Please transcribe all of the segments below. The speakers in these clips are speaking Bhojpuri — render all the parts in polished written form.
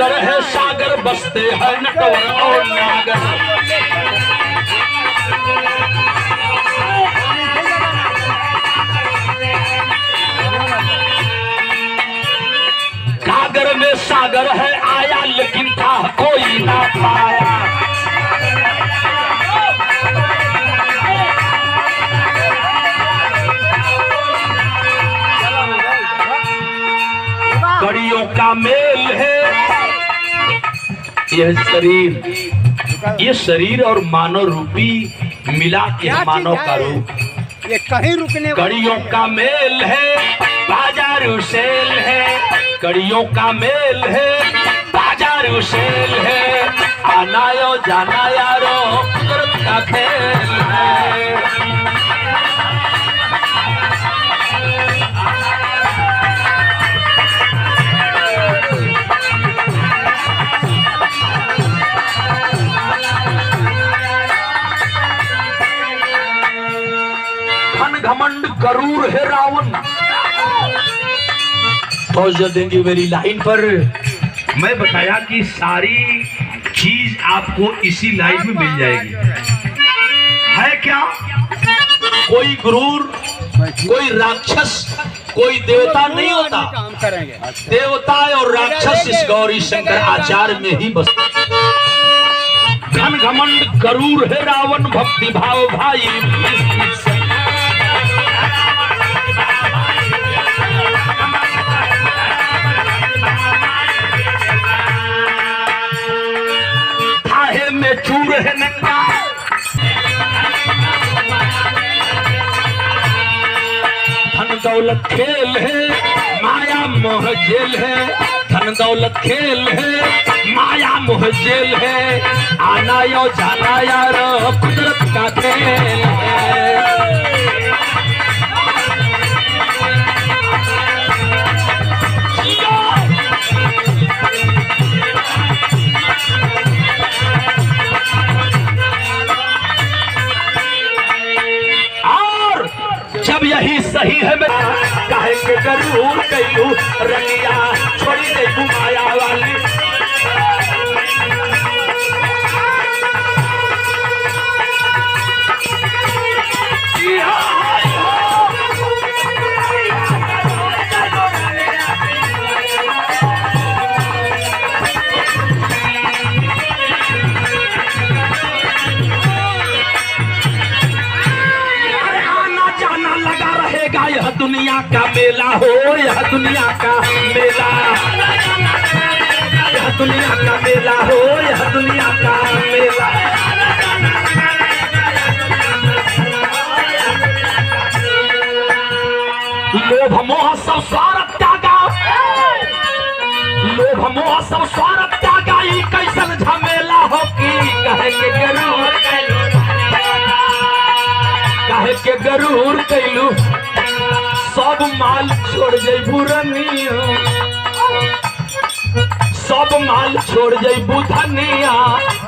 सागर है सागर बसते हैं नटवर और नागर। सागर में सागर है आया लेकिन था कोई ना पाया। कड़ियों का मेल है ये शरीर और मानव रूपी मिला के मानव का रूप। ये कहीं रुकने कड़ियों का मेल है बाजारू सेल है। कड़ियों का मेल है बाजारू सेल है। आना यो जाना यारो कुदरत का खेल है। घमंड गरूर है रावण। तवज्जो देंगे मेरी लाइन पर। मैं बताया कि सारी चीज आपको इसी लाइन में मिल जाएगी। है क्या? कोई गरूर, कोई राक्षस, कोई देवता नहीं होता। देवता और राक्षस इस गौरी शंकर आचार्य में ही बस। घन घमंड गरूर है रावण भक्ति भाव भाई। में चूर है नंगा धन दौलत खेल है माया मोह जेल है। धन दौलत खेल है माया मोह जेल है। आना यो जाना यार कुदरत का खेल है। जब यही सही है मैं काहे के गरूर कइलू रंगिया छोड़ी दे घुमाया वाली। यह दुनिया का मेला हो यह दुनिया का मेला। यह दुनिया का मेला हो यह दुनिया का मेला। लोभ मोह सब स्वार्थ त्यागा। लोभ मोह सब स्वार्थ त्यागा। ई कैसन झमेला हो कि कहे के गरूर काहे के गरूर कैलू। सब माल छोड़ जइबू रनिया। सब माल छोड़ जइबू धनिया।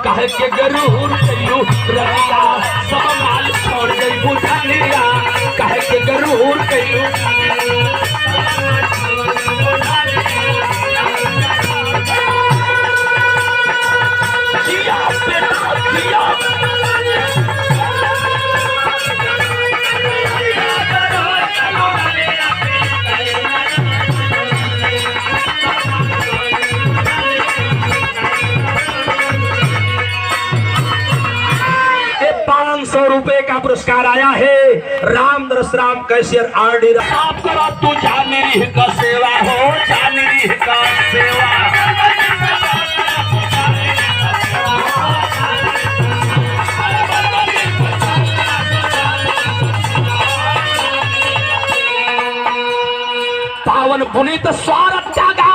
काहे के गरूर कैलू रनिया। सब माल छोड़ जइबू धनिया। काहे के गरूर कैलू। जिया बेटा जिया। ₹500 का पुरस्कार आया है राम दरस राम कैशियर RD। आप करो तू जानी का सेवा हो जानी का सेवा। पावन पुनीत स्वार्थ त्यागा।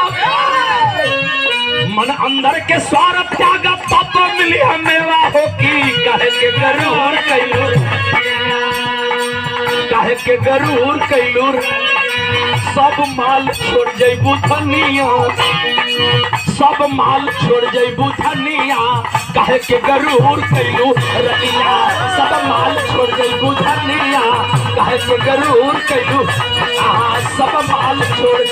मन अंदर के स्वार्थ त्यागा तब मिली मेवा हो की। काहे के गरूर कैलू काहे के गरूर कैलू। सब माल छोड़ जइबू धनिया। सब माल छोड़ जइबू धनिया। काहे के गरूर कैलू रनिया। सब माल छोड़ जइबू धनिया। काहे के गरूर कैलू। सब माल छोड़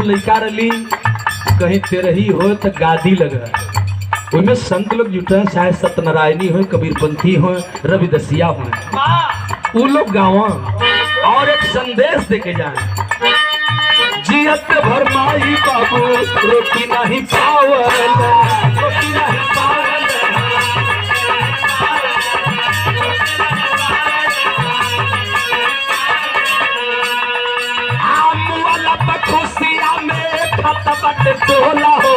जब लड़का रही कहीं तेरही हो तो गादी लगा उनमें संत लोग जुटे चाहे सत्यनारायणी हो कबीरपंथी हो रविदसिया हो वो लोग गाँव और एक संदेश देके जाए जियत भर माई बाबू रोटी नहीं पावल रोटी नहीं पावल खुशिया में खतबट टोला हो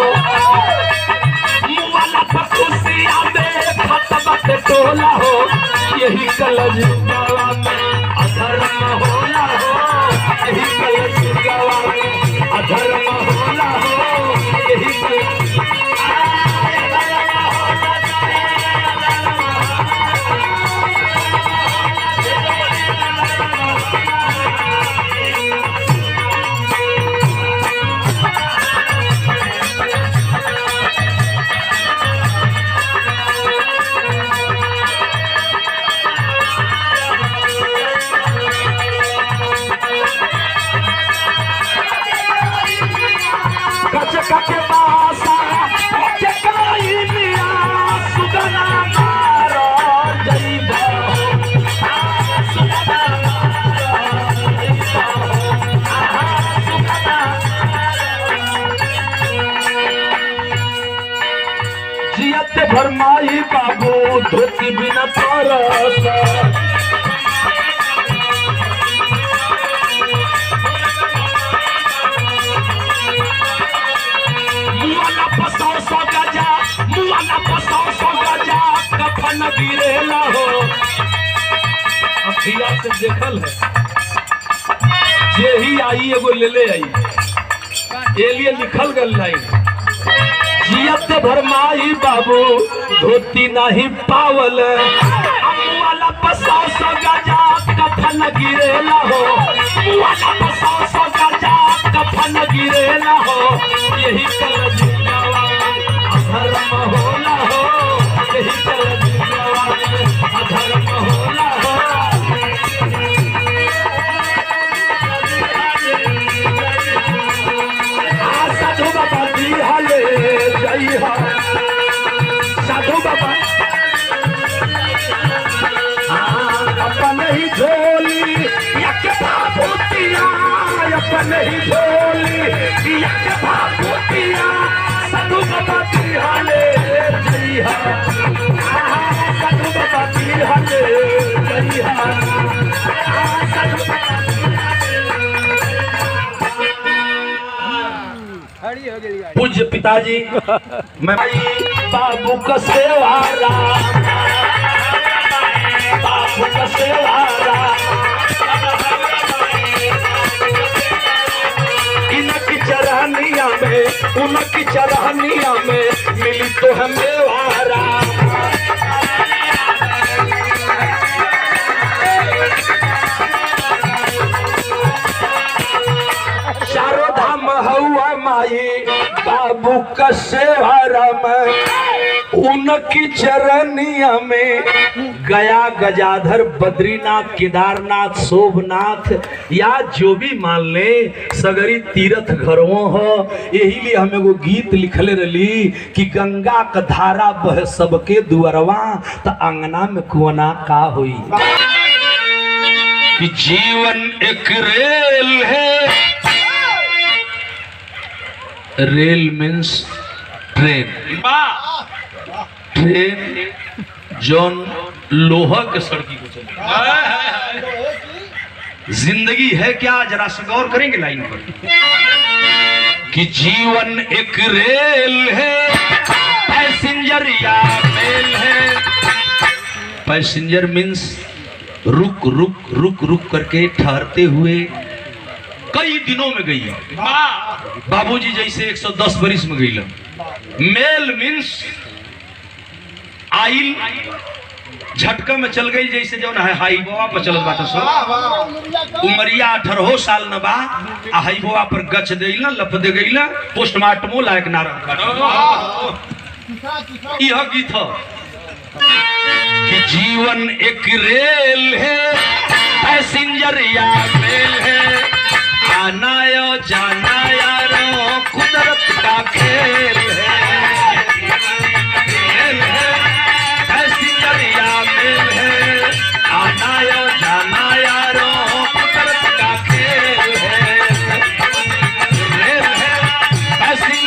मुआला खुशिया में खतबट टोला हो यही कलज गवा में अधर्म होला हो यही कलज गवा में अधर्म होला हो यही के बासा के कोई मिया सुगना मारो जईबा सुगना मारो सुगना जियत भरमाई बाबू धोती बिना परस कफन गिरेला हो अखिया से देखल है यही आई एगो ले ले आई ये लिए लिखल गल लाइन जियत भरमाई बाबू धोती नहीं पावल वाला पसाव सौ गजा कफन गिरेला हो वाला पसाव सौ गजा कफन गिरेला हो यही कलज अधर्म होला हो यही कलज अधर्म होला हो साधु बाबा दी हले जय हो साधु बाबा अपन ही झोली यक भाभूतिया अपन ही झोली यक भाभूतिया साधु बाबा दी हले जय हो साधु बाबा दी हले जय हो साधु बाबा पूज्य पिताजी मैं बाबू का सेवारा बाबू का सेवारा इनकी चरहनिया में उनकी चरहनिया में मिली तो हमें वारा चारों धाम हुआ माई बाबू का सेवारा में उनकी चरनिया में गया गजाधर बद्रीनाथ केदारनाथ सोमनाथ या जो भी मान ले सगरी तीर्थ घरों हो यही लिए हम एगो गीत लिखले रही कि गंगा का धारा बह सबके दुअरवा त अंगना में कुआना का हुई कि जीवन एक रेल है रेल मीन्स ट्रेन ट्रेन जौन लोहा के सड़की को चले जिंदगी है क्या जरा से गौर करेंगे लाइन पर कि जीवन एक रेल है पैसेंजर या मेल है पैसेंजर मीन्स रुक रुक रुक रुक करके ठहरते हुए कई दिनों में गई है बाबूजी जैसे 110 बरिस में गई मेल मीन्स आइल झटका में चल गई जैसे जो है हाई बोआ पर चलत बाटा सो उमरिया 18 साल न बा आ हाई बोआ पर गच देइल ना लप दे गइल पोस्टमार्टमो लायक ना रह यह गीत है कि जीवन एक रेल है पैसेंजर या मेल है आना यो जाना यार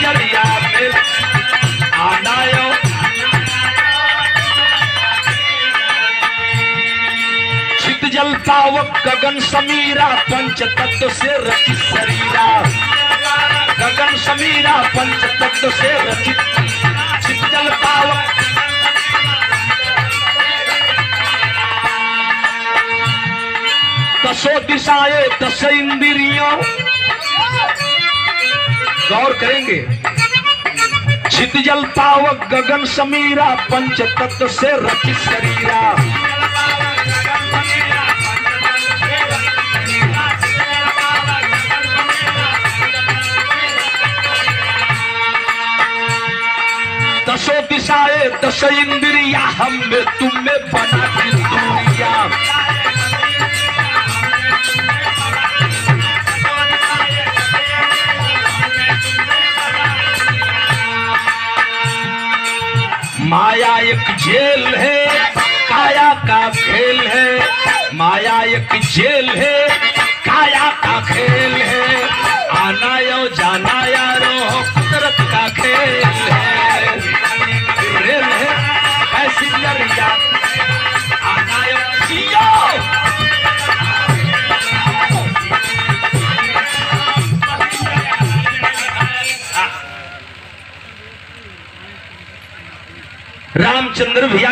सिंगरिया में आनायो चित जल पावक गगन समीरा पंच तत्व से रचित शरीरा गगन समीरा पंच तत्व से रचित चित जल पावक दसों दिशाएं दस इंद्रियों गौर करेंगे चित जल पावक गगन समीरा पंच तत्व से रचित शरीरा दसों दिशाएं दस इंद्रिया हम में तुम में बना दी दुनिया माया एक जेल है काया का खेल है माया एक जेल है काया का खेल है आना यो जाना यारो कुदरत का खेल है रेल है पैसेंजर या आना यो जियो रामचंद्र भैया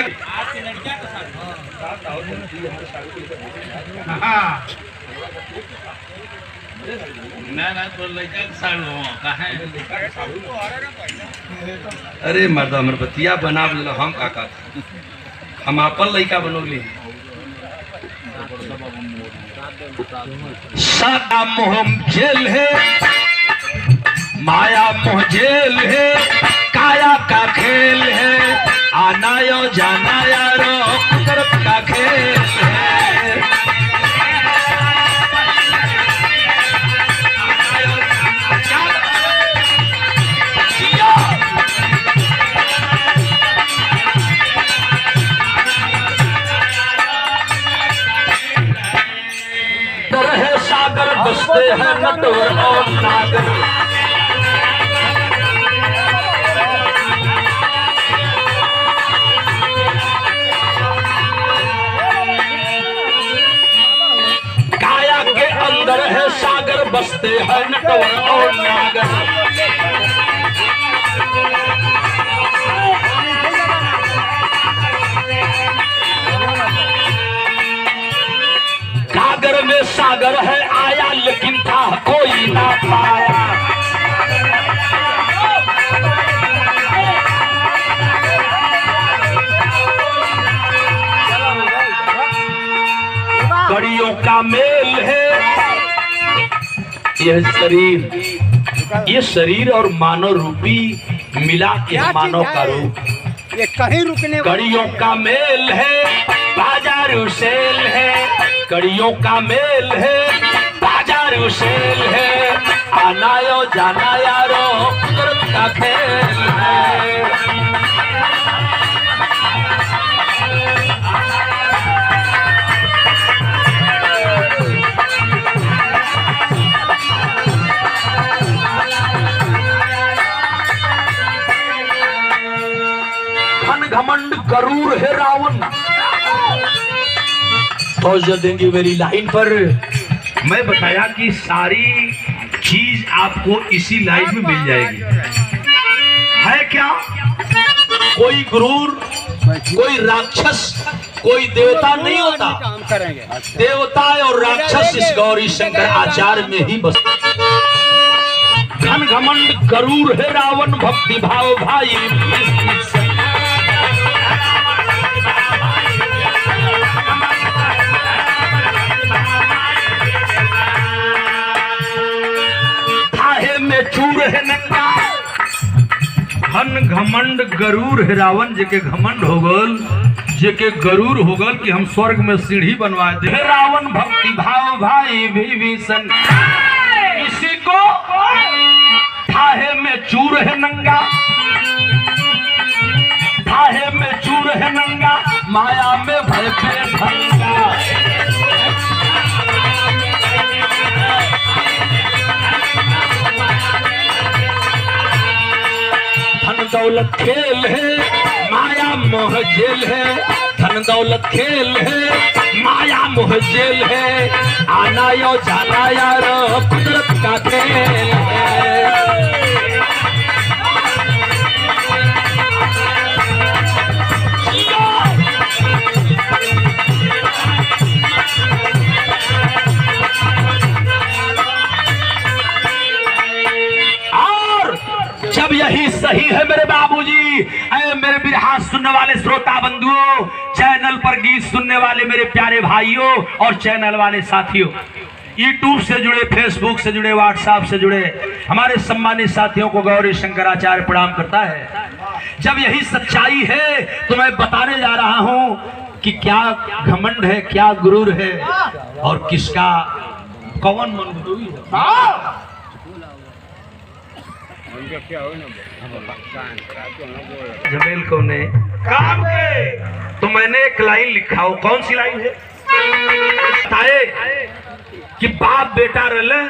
अरे मर्दा अमरपतिया बना बोल हम काका हम अपन लड़का बनोली सादा मोहम जेल है माया मोह जेल है काया का खेल है आना यो जाना यारो कुदरत का खेल है तरह सागर बसते हैं नटवर और नागर अंदर है सागर बसते हैं नटवर और नागर सागर में सागर है आया लेकिन था कोई ना पाया कड़ियों का मेल है ये शरीर और मानव रूपी मिला के मानव का रूप ये कहीं रुकने कड़ियों का मेल है बाजारू सेल है कड़ियों का मेल है बाजारू सेल है आना यो जाना यारो कुदरत का खेल है घमंड गरूर है रावण तो देंगे मेरी लाइन पर मैं बताया कि सारी चीज आपको इसी लाइन में मिल जाएगी है क्या कोई गुरूर कोई राक्षस कोई देवता नहीं होता काम करेंगे देवता और राक्षस इस गौरी शंकर आचार्य में ही बस घन घमंड गरूर है रावण भक्ति भाव भाई चूर है नंगा घन घमंड गरूर है रावण जेके घमंड हो गल जेके गरूर हो गल कि हम स्वर्ग में सीढ़ी बनवाए थे रावण भक्ति भाव भाई विभीषण इसी को थाहे में चूर है नंगा थाहे में चूर है नंगा माया में भय पे भंगा दौलत खेल है, माया मोह जेल है। धन दौलत खेल है, माया मोह जेल है। आना यो जाना यार कुदरत का खेल है। जब यही सही है मेरे बाबूजी, ऐ मेरे बिरहा सुनने वाले श्रोता बंधुओं, चैनल पर गीत सुनने वाले मेरे प्यारे भाइयों और चैनल वाले साथियों, यूट्यूब से जुड़े, फेसबुक से जुड़े, व्हाट्सएप से जुड़े हमारे सम्मानित साथियों को गौरी शंकराचार्य प्रणाम करता है। जब यही सच्चाई है तो मैं बताने जा रहा हूं कि क्या घमंड है, क्या गुरूर है और किसका कौन मनगुरुई है। जमेल को ने काम के तो मैंने एक लाइन लिखा हो, कौन सी लाइन है? बताए कि बाप बेटा रले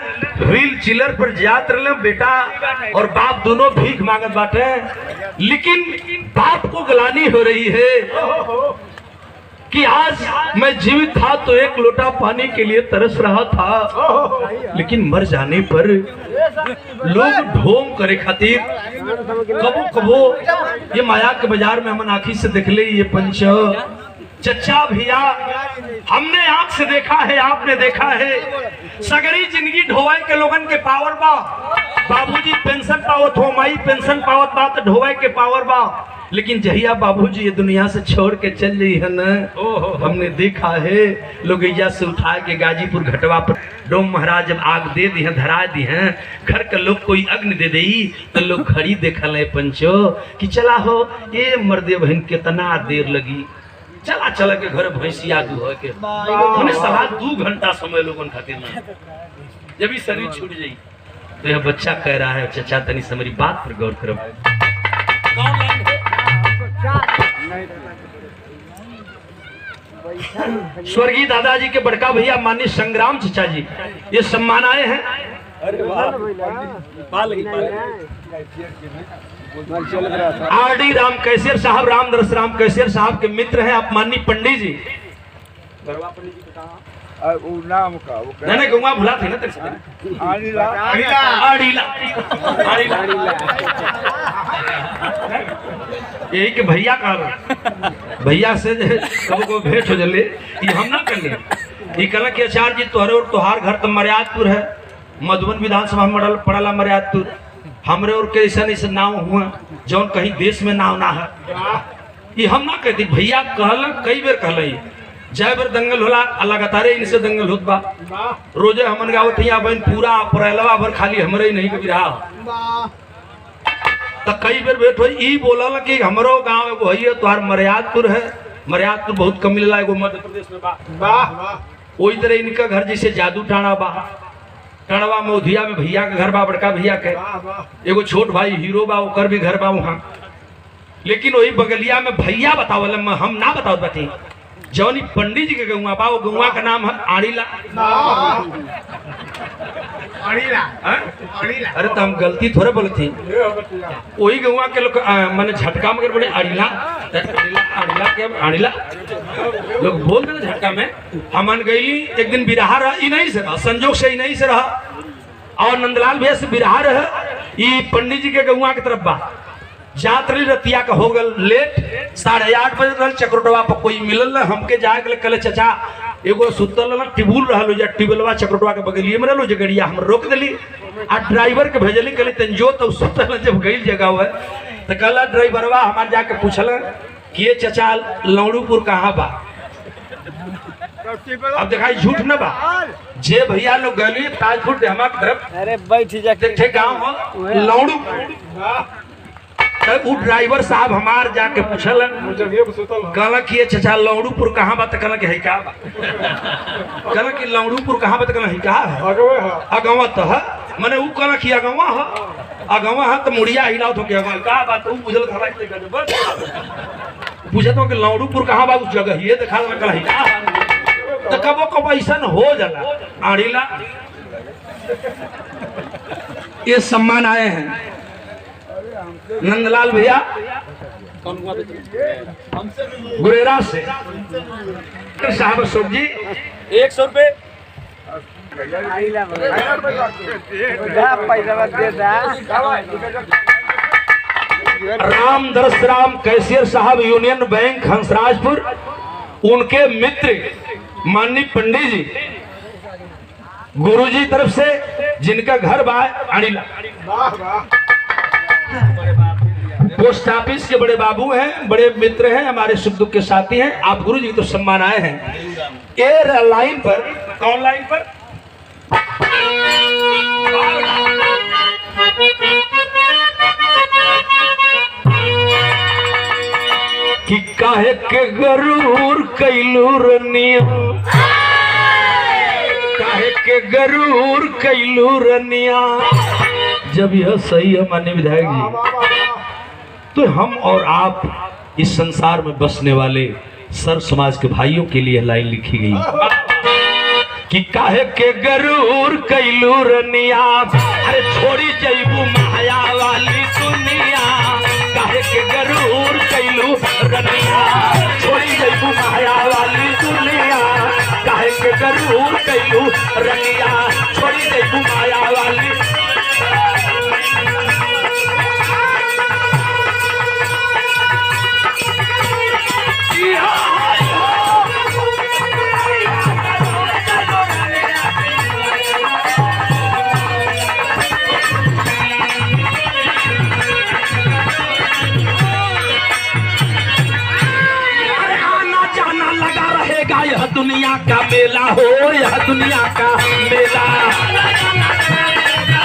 व्हील चिलर पर जात रले बेटा और बाप दोनों भीख मांगत बाटे, लेकिन बाप को गलानी हो रही है कि आज मैं जीवित था तो एक लोटा पानी के लिए तरस रहा था, लेकिन मर जाने पर लोग ढोंग करे खातिर कबो कबो ये माया के बाजार में हम आंखी से देख ले ये पंच चचा भैया, हमने आंख से देखा है, आपने देखा है। सगरी जिंदगी ढोवाई के लोगन के पावर बा, बाबूजी पेंशन पावत हो, माई पेंशन पावत बा तो ढोवाई के पावर बा, लेकिन जहिया बाबूजी ये दुनिया से छोड़ के चल रही है न, हमने देखा है लोग इजा से उठा के गाजीपुर घटवा पर डोम महाराज जब आग दे दी है, धरा दी है, घर के लोग कोई अग्नि दे दी तो लोग घड़ी देखल है पंचो कि चला हो ये मर्दे बहन कितना देर लगी, चला चला के घर भैंसिया दू हो के हमने सलाह 2 घंटा समय लोगन खातिर ना, जब ही शरीर छूट जाई तो यह बच्चा कह रहा है चचा तनी से मेरी बात पर गौर करो। स्वर्गीय दादाजी के बड़का भैया माननीय संग्राम चचा जी ये सम्मान आए हैं। आरडी राम कैसियर साहब, रामदरस राम कैसियर साहब के मित्र हैं आप माननीय पंडित जी। नहीं गंगा भुला थे ना यही के भैया का भैया से कब भेंट हो जले ये हम ना करने ये कहला कि आचार्य जी तोहरे और तोहार घर तो मर्यादपुर है, मधुबन विधानसभा में पड़ला मर्यादपुर, हमरे और के ऐसा नहीं से नाव हुआ जौन कहीं देश में नाव ना है, ये हम ना कहती। भैया कहल कई बेर कहल जय बेर दंगल होला लगातार इनसे दंगल होत बा, रोजे हमन गावत हिया बहन पूरा अप्रैलवा भर खाली हमरे नहीं कभी रहा तो कई बेर बैठ हो ई बोलल कि हमरो गांव एगो है तोहार मर्यादपुर है, मर्यादपुर बहुत कम मिलला एगो मध्य प्रदेश में बा, वही तरह इनका घर जैसे जादू टाणा बा, टणवा मोधिया में भैया का घर बा, बड़का भैया के एगो छोट भाई हीरो बा ओकर भी घर बा वहाँ, लेकिन वही बगलिया में भैया बतावल हम ना बताओ बाती जौनी पंडित जी के गौवा बा, वो गौवा का नाम है आड़ीला। अरे तो हम गलती थोड़े बोले थी, वही गौवा के लोग मैंने झटका में बोले आड़ीला आड़ीला क्या आड़ीला लोग बोल दे झटका में। हमन गई एक दिन बिरहा रहा, ई नहीं से रहा, संजोग से ही नहीं से रहा, और नंदलाल भैया से बिरहा रहा, ये पंडित जी के गौवा की तरफ बा, जात रही रतिया का हो गल लेट 8:30 बजे रहा, चक्रोटवा पर कोई मिलल ना, हमके जाके कल चचा एगो सुतल टिबुल रहा, टिबुलवा चक्रोटवा के बगलिए में रहो जगड़िया, हम रोक दिली आ ड्राइवर के भेजली कहली तंजो तो सुतल जब गई जगह हुआ तो कहला ड्राइवरवा हमार जाके पूछल कि ये चचा लौड़ूपुर कहाँ बा, अब दिखाई झूठ न बा, जे भैया लोग गली ताजपुर हमारे तरफ, अरे बैठ जाके गाँव लौड़ू वो ड्राइवर साहब हमार जाके पूछल कहला कि ये चचा लौड़ूपुर कहाँ बा, कहला कि है का बा, कहला कि लौड़ूपुर कहाँ बा, कहला है का है अगवा तो है, मैंने वो कहला कि अगवा है तो मुड़िया हिलाओ तो क्या का बात वो बुझल खला पूछे तो कि लौड़ूपुर कहाँ बा उस जगह ये देखा कहला है का, तो कबो कबो ऐसा हो जाला आड़ीला। ये सम्मान आए हैं नंदलाल भैया गुरेरा से साहब अशोक जी 100 रुपए राम दरस राम कैशियर साहब यूनियन बैंक हंसराजपुर, उनके मित्र माननीय पंडित जी गुरुजी तरफ से, जिनका घर अनिला पोस्ट ऑफिस के बड़े बाबू हैं, बड़े मित्र हैं, हमारे सुख दुख के साथी हैं। आप गुरु जी तो सम्मान आए हैं। ये लाइन पर, कौन लाइन पर? कि काहे के गरूर कैलू रनिया, काहे के गरूर कैलू रनिया। जब यह सही है माननीय विधायक जी, तो हम और आप इस संसार में बसने वाले सर्व समाज के भाइयों के लिए लाइन लिखी गई कि काहे के गरूर कैलू रनिया, अरे छोड़ी जैबू माया वाली दुनिया। काहे के गरूर कैलू रनिया, छोड़ी जैबू माया वाली दुनिया। काहे के गरूर कैलू रनिया, छोड़ी जैबू माया वाली। यह दुनिया का मेला हो, यह दुनिया का मेला,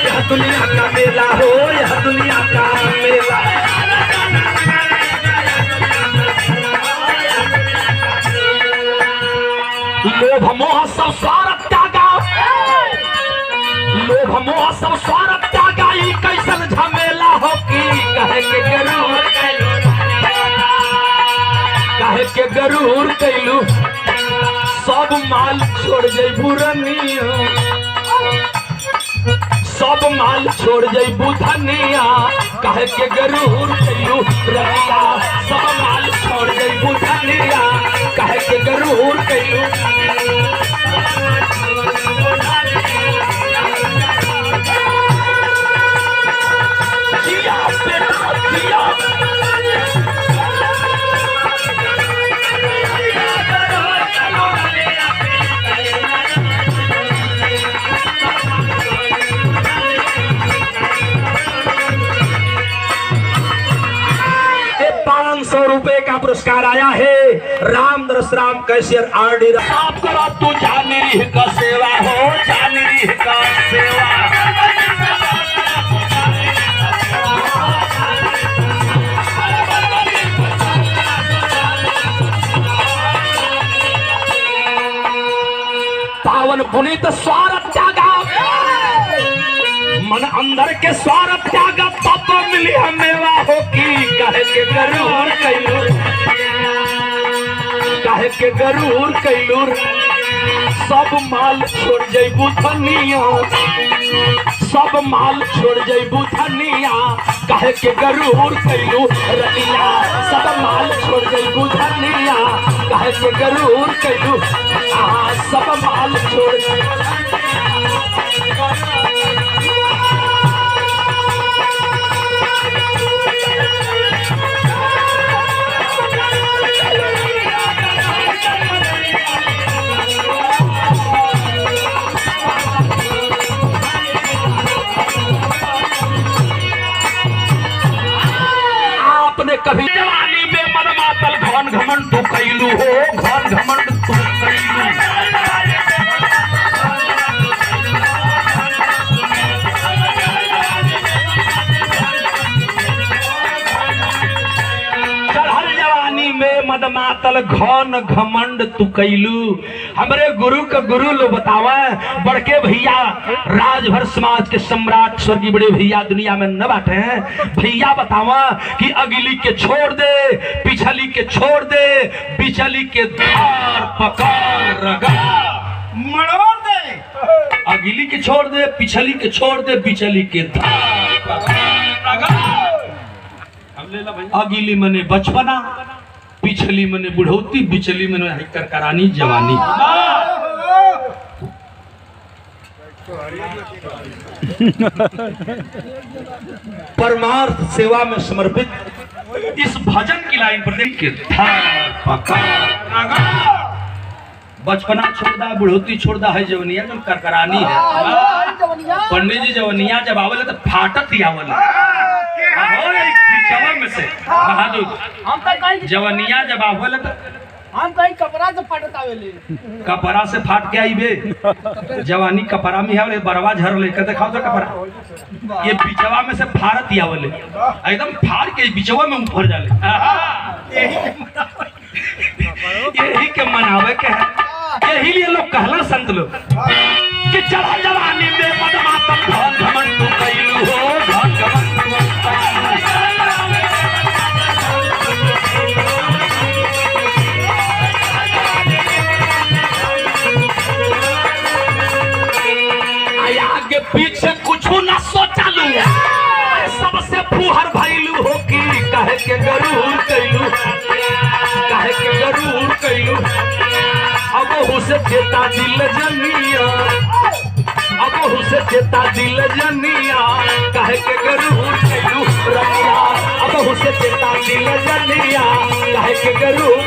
यह दुनिया का मेला हो, यह दुनिया का मेला। लोभ मोह सब स्वार्थ त्यागा, लोभ मोह सब स्वार्थ त्यागा। ई कैसन झमेला हो कि कहे के गरूर कैलू, काहे के गरूर कैलू। सब माल छोड़ जैबू रनिया, सब माल छोड़ जैबू धनिया। काहे के गरूर कैलू रनिया, सब माल छोड़ जैबू धनिया। काहे के गरूर कैलू। जिया बेटा जिया, ₹500 का पुरस्कार आया है राम दरस राम कैशियर आरडी। आप करो तू जानी का सेवा हो, जानी का सेवा। पावन पुनीत स्वार्थ त्यागा, मन अंदर के स्वार्थ त्यागा। तब मिली हमेवा हो कि काहे के गरूर कैलू, काहे के गरूर कैलू। सब माल छोड़ जैबू धनिया, सब माल छोड़ जैबू धनिया। काहे के गरूर कैलू रनिया, सब माल छोड़ जैबू धनिया। काहे के गरूर कैलू, सब माल छोड़। कभी जवानी में मन मातल घन घमंड तू कैलू हो, घन घमंड तू कैलू। चढ़ल जवानी में मद मातल घन घमंड तू कैलू। हमरे गुरु का गुरु लो बतावा, बड़के भैया राजभर समाज के सम्राट स्वर्गीय बड़े भैया दुनिया में न बाटे हैं। भैया बतावा कि अगली के छोड़ दे, पिछली के छोड़ दे, बिचली के धार पकड़ रगा मरोड़ दे। अगली के छोड़ दे, पिछली के छोड़ दे, बिचली के धार पकड़ रगा। अगली मने बचपना, पिछली मने बुढ़ौती, बिचली मने करकरानी जवानी। परमार्थ सेवा में समर्पित इस भजन की लाइन पर देखिए, बचपना छोड़दा, बुढ़ौती छोड़दा है, जवनिया जब करकरानी है। पंडित जी जवनिया जब आवल तो फाटत ही आवल में से बहादुर, जवनिया जब आवल तो हम कहीं कपड़ा से फाटत आवेले, कपड़ा से फाट के आई बे, जवानी कपड़ा में है, बरवा झर लेकर दिखाओ तो कपड़ा, ये बिचवा में से फाड़त ही आवले, एकदम फाड़ के बिचवा में उभर जाले। यही के मनावे के है, यही लिए लोग कहला संत लोग कि चढ़ा जवानी में मदमातम धन घमंड तू कैलू हो, धन घमंड आगे पीछे कुछ ना सोचा लू, सबसे फुहर भइलू हो कि कहे के गरूर कैलू, कहे के गरूर कैलू। अब हुसे चेता दिल जनिया, अब हुसे चेता दिल जनिया, कहे के गरूर कैलू रनिया। अब हुसे चेता दिल जनिया, कहे के गरूर।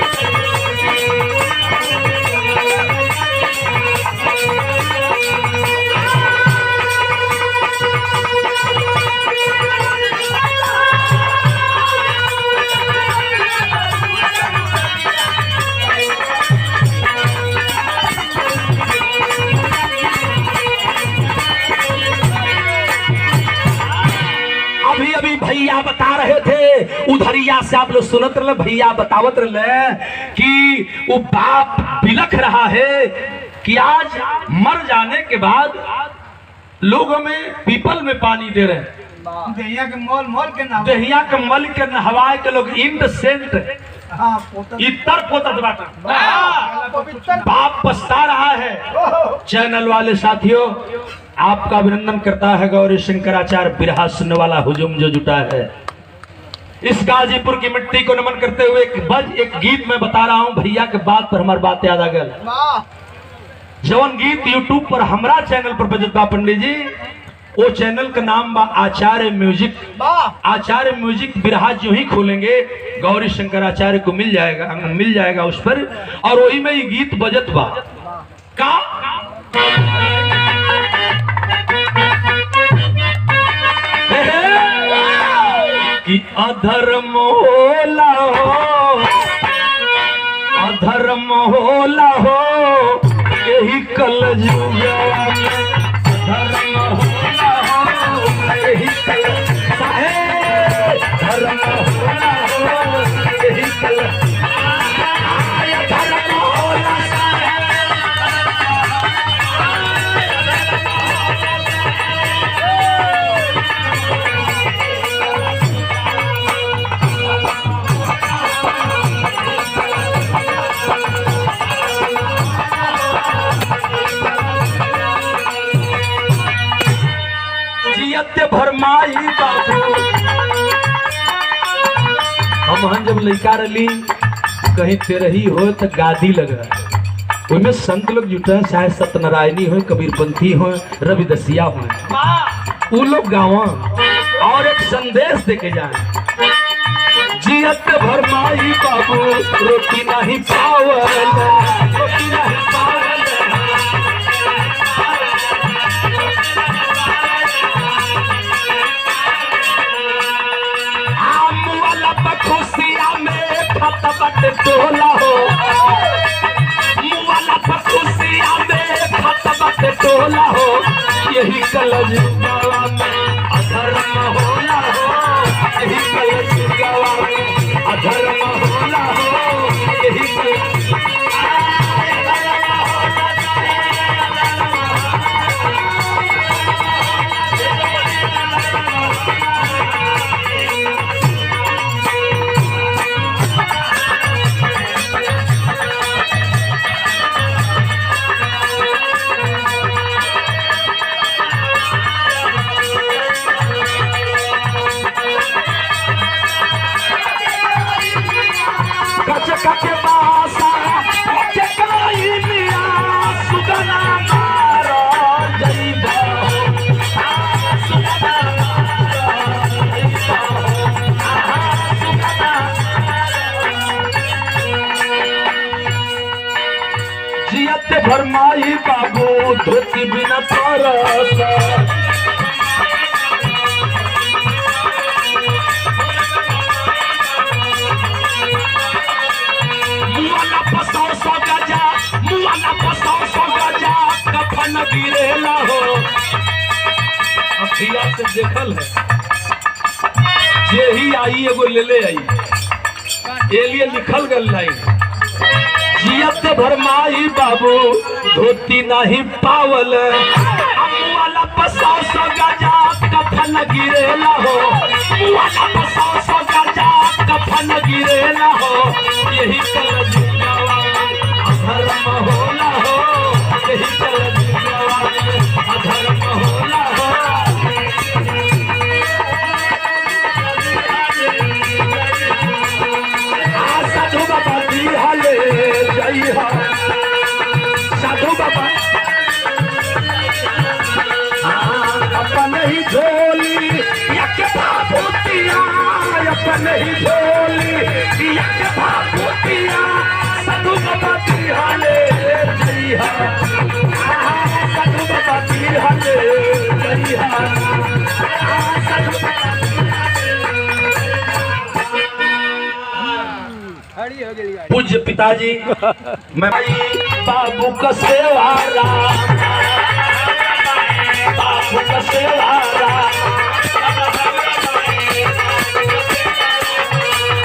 भैया बता रहे थे उधरिया से, आप लोग सुनत रहे, भैया बतावत रहे कि वो बाप बिलख रहा है कि आज मर जाने के बाद लोग हमें पीपल में पानी दे रहे हैं, दहिया के मोल मोल के ना, दहिया के मल के नहवाए के लोग इंड सेंट इतर पोतत बाटा। बाप पछता रहा है। चैनल वाले साथियों, आपका अभिनंदन करता है गौरी शंकराचार्य बिरहा सुनने वाला हुजूम जो जुटा है। इस गाजीपुर की मिट्टी को नमन करते हुए एक गीत में बता रहा हूं, भैया के बात पर हमारी बात याद आ गया। जवन गीत यूट्यूब पर हमारा चैनल पर बजत बा पंडित जी, वो चैनल का नाम बा आचार्य म्यूजिक। आचार्य म्यूजिक बिरहा जो ही खोलेंगे गौरी शंकराचार्य को मिल जाएगा उस पर, और वही में ये गीत बजत बा का कि अधर्म होला हो, अधर्म होला हो, यही कलयुग धर्म होला हो, यही कलयुग धर्म होला हो, यही कलयुग धर्म होला। भरमाई बाबू हम जब लड़का रही कहीं तेरही हो तो गादी लगा, उनमें संत लोग जुटे, चाहे सत्यनारायणी हो, कबीरपंथी हो, रविदसिया हो, वो लोग गाँव और एक संदेश देके जाए, जियत भरमाई बाबू रोटी नहीं पावल, रोटी नहीं पावल। खुशिया में खतबट टोला हो, मुवाला पर खुशिया में खतबट टोला हो, यही कलयुग में अधर्म होला हो, यही कलयुग में अधर्म होला हो, यही भर माई बाबू धोती बिना परस मुआना पसाओ सौ गजा मुआना पसाओ सौ गजा कफन गिरेला हो अखिया से देखल है जे ही आई एगो ले ले आई ए लिए लिखल गल लाइन जियत भर माई बाबू धोती नहीं पावल मुआना पसाओ सौ गजा कफन गिरेला हो मुआना पसाओ सौ गजा कफन गिरेला हो यही कल जिंदवा अधर्म होला हो यही कल जिंदवा अधर्म होला हो साधु बाबा दी हाले जय हो साधु बाबा अपन ही झोली यके भाभूतिया अपन ही झोली यके भाभूतिया साधु बाबा दी हाले जय हो साधु बाबा दी हाले जय हो साधु पूज्य पिताजी मैं बाबू का सेवारा बाबू का सेवारा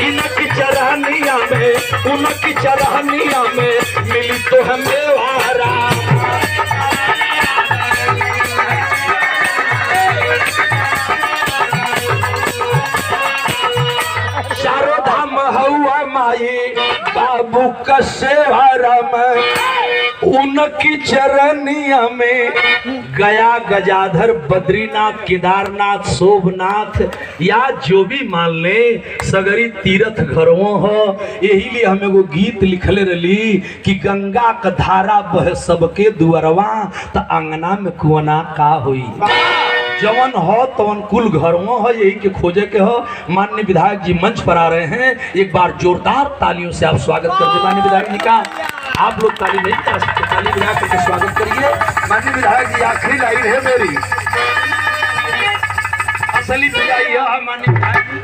इनकी चरहनिया में उनकी चरहनिया में मिली तो हमें वारा चारों धाम हुआ माई बाबू का सेवारा में उनकी चरनिया में गया गजाधर बद्रीनाथ केदारनाथ सोमनाथ या जो भी मान ले सगरी तीर्थ घरों हो यही लिए हम एगो गीत लिखले रही कि गंगा का धारा बह सबके दुअरवा त अंगना में कुआना का हुई जवन हो तवन कुल घरों हो यही के खोजे के हो। माननीय विधायक जी मंच पर आ रहे हैं, एक बार जोरदार तालियों से आप स्वागत कर दे माननीय विधायक जी का। आप लोग ताली नहीं कर सकते, ताली बजा करके स्वागत करिए। माननीय विधायक जी आखिरी लाइन है मेरी, असली सजाई है माननीय विधायक जी।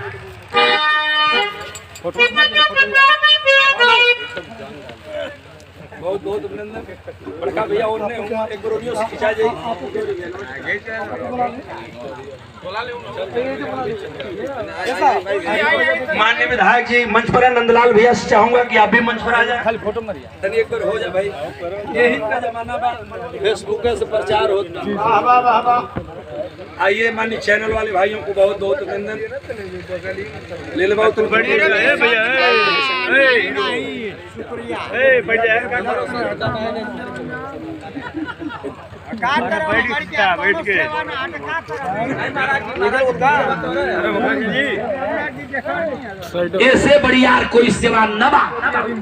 बहुत बहुत अभिनंदन बड़का भैया उन्होंने एक बरोडियो से खिंचा जाए। माननीय विधायक जी मंच पर है, नंदलाल भैया से चाहूंगा कि आप भी मंच पर आ जाए। खाली फोटो मरिया तनी एक बार हो जाए भाई, यही का जमाना बा, फेसबुक से प्रचार होता। आइए माननीय चैनल वाले भाइयों को बहुत बहुत अभिनंदन। ले ले बहुत बढ़िया भैया, बैठ के ऐसे बड़ी यार कोई सेवा न बा,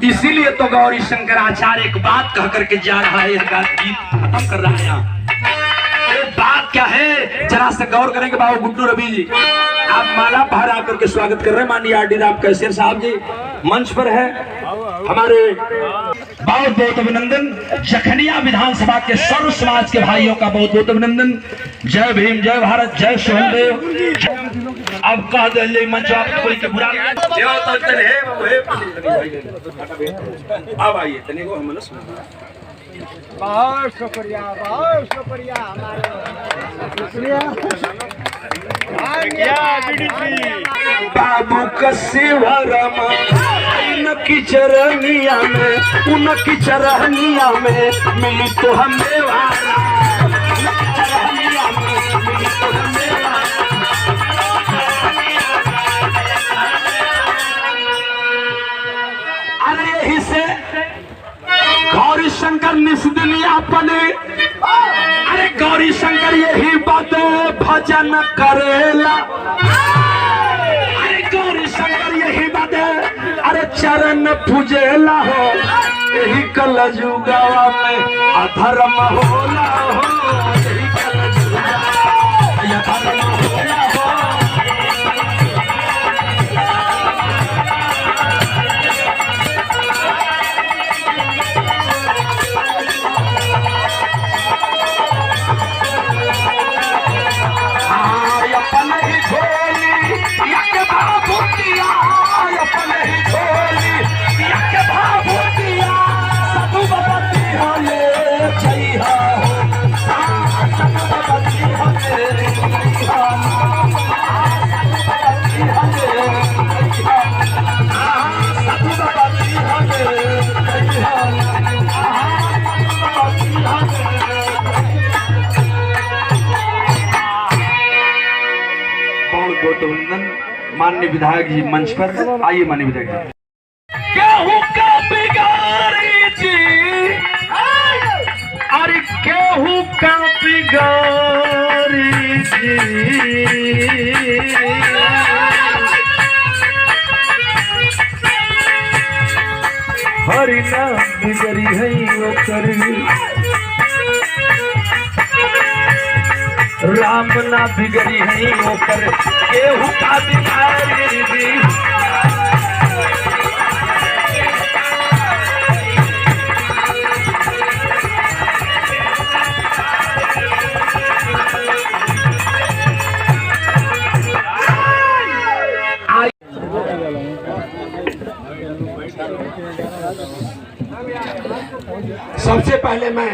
इसीलिए तो गौरी शंकराचार्य एक बात कह करके जा रहा है, एक बात गीत खत्म कर रहा है। यहाँ बात क्या है जरा से गौर करेंगे। बाबू गुड्डू रवि जी आप माला पहर आकर के स्वागत कर रहे हैं। माननीय आर डी राम कैसियर साहब जी मंच पर है। हमारे बहुत बहुत अभिनंदन। जखनिया विधानसभा के सर्व समाज के भाइयों का बहुत बहुत अभिनंदन। जय भीम, जय भारत, जय सोहनदेव। अब कह दे मंच आप कोई के बुरा अब आइए तनिक हम बहुत शुक्रिया, बहुत शुक्रिया बाबू का सेवारामा उनकी चरनिया में, उनकी चरनिया में मिली तो हमें वारा, चरनिया में मिली तो हमें वारा। अरे यही से गौरी शंकर निस्दिन अपने, अरे गौरी शंकर यही बात भजन करेला, अरे गौरी शंकर यही बात अरे चरण पूजेला हो। यही कलजुगवा में अधर्म होला हो, यही कलजुगवा अधर्म होला हो। माननीय विधायक जी मंच पर आइए। माननीय विधायक जी, केहू का बिगाड़ी जी, अरे केहू का बिगाड़ी जी, हरि नाम बिगड़ी है ओकर, राम ना बिगड़ी है ओकर, केहू का बिगाड़ी जी। सबसे पहले मैं